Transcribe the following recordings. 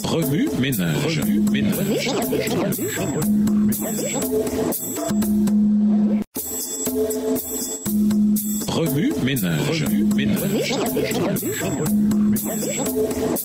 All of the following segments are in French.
Remue ménage. Remue ménage.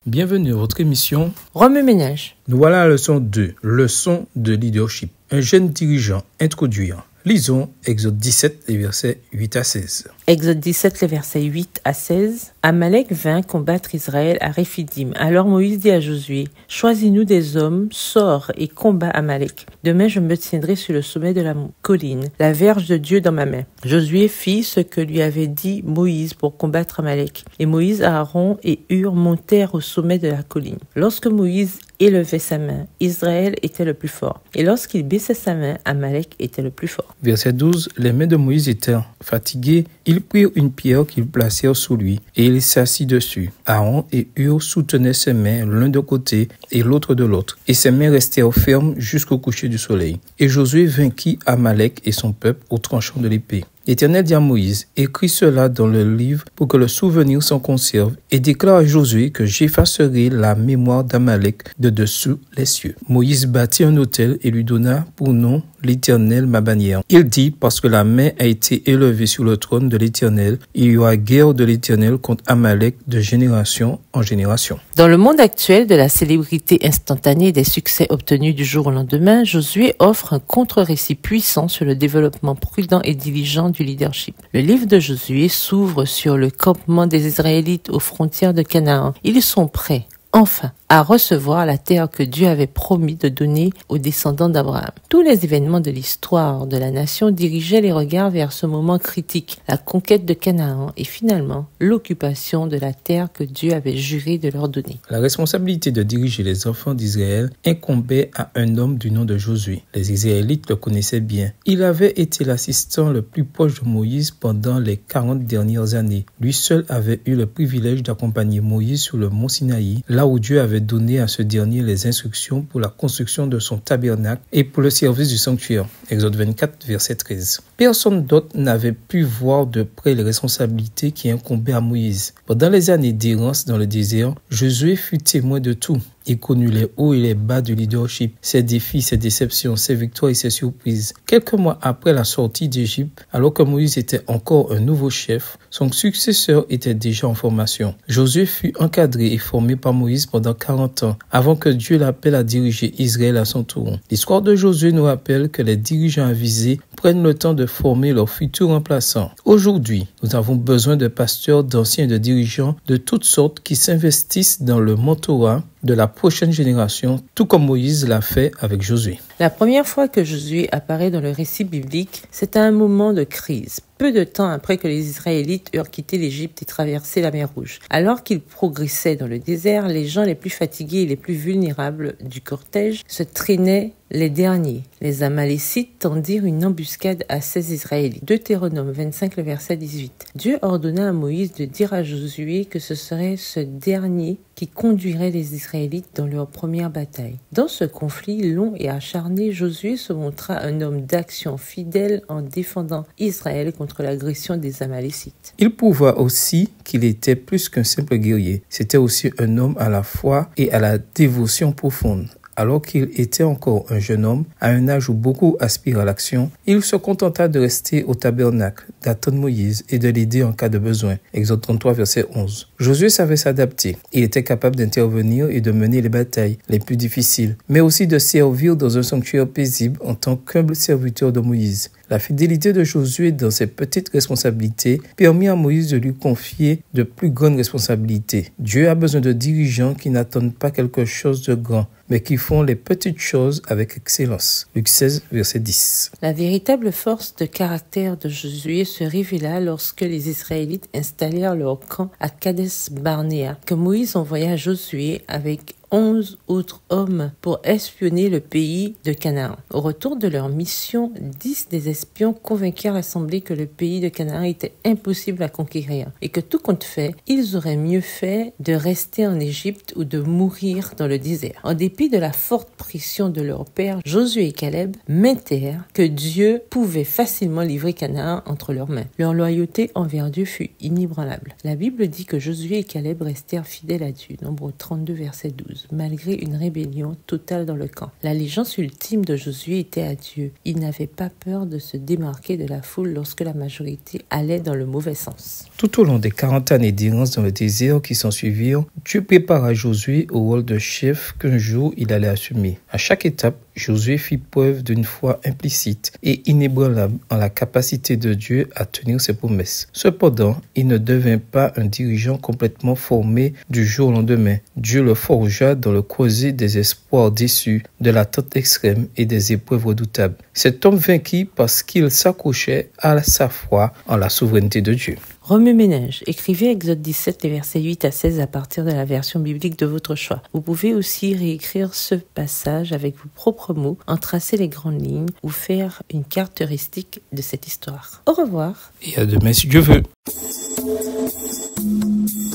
Bienvenue à votre émission Remue ménage. Nous voilà à la leçon 2, leçon de leadership. Un jeune dirigeant introduire. Lisons Exode 17, les versets 8 à 16. Exode 17, les versets 8 à 16. Amalek vint combattre Israël à Réphidim. Alors Moïse dit à Josué, « Choisis-nous des hommes, sors et combat Amalek. Demain je me tiendrai sur le sommet de la colline, la verge de Dieu dans ma main. » Josué fit ce que lui avait dit Moïse pour combattre Amalek. Et Moïse, Aaron et Hur montèrent au sommet de la colline. Lorsque Moïse élevait sa main, Israël était le plus fort. Et lorsqu'il baissait sa main, Amalek était le plus fort. Verset 12. Les mains de Moïse étaient fatiguées. Ils prirent une pierre qu'ils placèrent sous lui et il s'assit dessus. Aaron et Hur soutenaient ses mains l'un de côté et l'autre de l'autre. Et ses mains restèrent fermes jusqu'au coucher du soleil. Et Josué vainquit Amalek et son peuple au tranchant de l'épée. L'Éternel dit à Moïse, écris cela dans le livre pour que le souvenir s'en conserve et déclare à Josué que j'effacerai la mémoire d'Amalek de dessous les cieux. Moïse bâtit un autel et lui donna pour nom l'Éternel ma bannière. Il dit, parce que la main a été élevée sur le trône de l'Éternel, il y aura guerre de l'Éternel contre Amalek de génération en génération. Dans le monde actuel de la célébrité instantanée et des succès obtenus du jour au lendemain, Josué offre un contre-récit puissant sur le développement prudent et diligent du leadership. Le livre de Josué s'ouvre sur le campement des Israélites aux frontières de Canaan. Ils sont prêts, enfin, à recevoir la terre que Dieu avait promis de donner aux descendants d'Abraham. Tous les événements de l'histoire de la nation dirigeaient les regards vers ce moment critique, la conquête de Canaan et finalement l'occupation de la terre que Dieu avait juré de leur donner. La responsabilité de diriger les enfants d'Israël incombait à un homme du nom de Josué. Les Israélites le connaissaient bien. Il avait été l'assistant le plus proche de Moïse pendant les 40 dernières années. Lui seul avait eu le privilège d'accompagner Moïse sur le mont Sinaï, là où Dieu avait donné à ce dernier les instructions pour la construction de son tabernacle et pour le service du sanctuaire. Exode 24, verset 13. Personne d'autre n'avait pu voir de près les responsabilités qui incombaient à Moïse. Pendant les années d'errance dans le désert, Josué fut témoin de tout. Il connut les hauts et les bas du leadership, ses défis, ses déceptions, ses victoires et ses surprises. Quelques mois après la sortie d'Égypte, alors que Moïse était encore un nouveau chef, son successeur était déjà en formation. Josué fut encadré et formé par Moïse pendant 40 ans, avant que Dieu l'appelle à diriger Israël à son tour. L'histoire de Josué nous rappelle que les dirigeants avisés prennent le temps de former leurs futurs remplaçants. Aujourd'hui, nous avons besoin de pasteurs, d'anciens et de dirigeants de toutes sortes qui s'investissent dans le mentorat de la prochaine génération, tout comme Moïse l'a fait avec Josué. La première fois que Josué apparaît dans le récit biblique, c'est à un moment de crise, peu de temps après que les Israélites eurent quitté l'Égypte et traversé la mer Rouge. Alors qu'ils progressaient dans le désert, les gens les plus fatigués et les plus vulnérables du cortège se traînaient les derniers. Les Amalécites tendirent une embuscade à ces Israélites. Deutéronome 25, le verset 18. Dieu ordonna à Moïse de dire à Josué que ce serait ce dernier qui conduirait les Israélites dans leur première bataille. Dans ce conflit long et acharné, Josué se montra un homme d'action fidèle en défendant Israël contre l'agression des Amalécites. Il prouva aussi qu'il était plus qu'un simple guerrier. C'était aussi un homme à la foi et à la dévotion profonde. Alors qu'il était encore un jeune homme, à un âge où beaucoup aspirent à l'action, il se contenta de rester au tabernacle, d'attendre Moïse et de l'aider en cas de besoin. Exode 33, verset 11. Josué savait s'adapter. Il était capable d'intervenir et de mener les batailles les plus difficiles, mais aussi de servir dans un sanctuaire paisible en tant qu'humble serviteur de Moïse. La fidélité de Josué dans ses petites responsabilités permit à Moïse de lui confier de plus grandes responsabilités. Dieu a besoin de dirigeants qui n'attendent pas quelque chose de grand, mais qui font les petites choses avec excellence. Luc 16, verset 10. La véritable force de caractère de Josué se révéla lorsque les Israélites installèrent leur camp à Kades Barnéa, que Moïse envoya Josué avec 11 autres hommes pour espionner le pays de Canaan. Au retour de leur mission, 10 des espions convainquirent l'assemblée que le pays de Canaan était impossible à conquérir et que tout compte fait, ils auraient mieux fait de rester en Égypte ou de mourir dans le désert. En dépit de la forte pression de leur père, Josué et Caleb maintinrent que Dieu pouvait facilement livrer Canaan entre leurs mains. Leur loyauté envers Dieu fut inébranlable. La Bible dit que Josué et Caleb restèrent fidèles à Dieu, Nombre 32, verset 12, malgré une rébellion totale dans le camp. L'allégeance ultime de Josué était à Dieu. Il n'avait pas peur de se démarquer de la foule lorsque la majorité allait dans le mauvais sens. Tout au long des 40 années d'errance dans le désert qui s'en suivirent, Dieu prépara Josué au rôle de chef qu'un jour il allait assumer. À chaque étape, Josué fit preuve d'une foi implicite et inébranlable en la capacité de Dieu à tenir ses promesses. Cependant, il ne devint pas un dirigeant complètement formé du jour au lendemain. Dieu le forgea dans le creuset des espoirs déçus, de l'attente extrême et des épreuves redoutables. Cet homme vainquit parce qu'il s'accrochait à sa foi en la souveraineté de Dieu. Remue-ménage. Écrivez Exode 17, les versets 8 à 16 à partir de la version biblique de votre choix. Vous pouvez aussi réécrire ce passage avec vos propres mots, en tracer les grandes lignes ou faire une caractéristique de cette histoire. Au revoir. Et à demain si Dieu veut.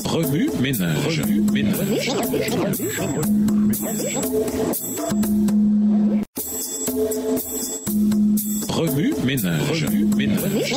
Remue-ménage. Remue-ménage. Remue-ménage. Remue-ménage.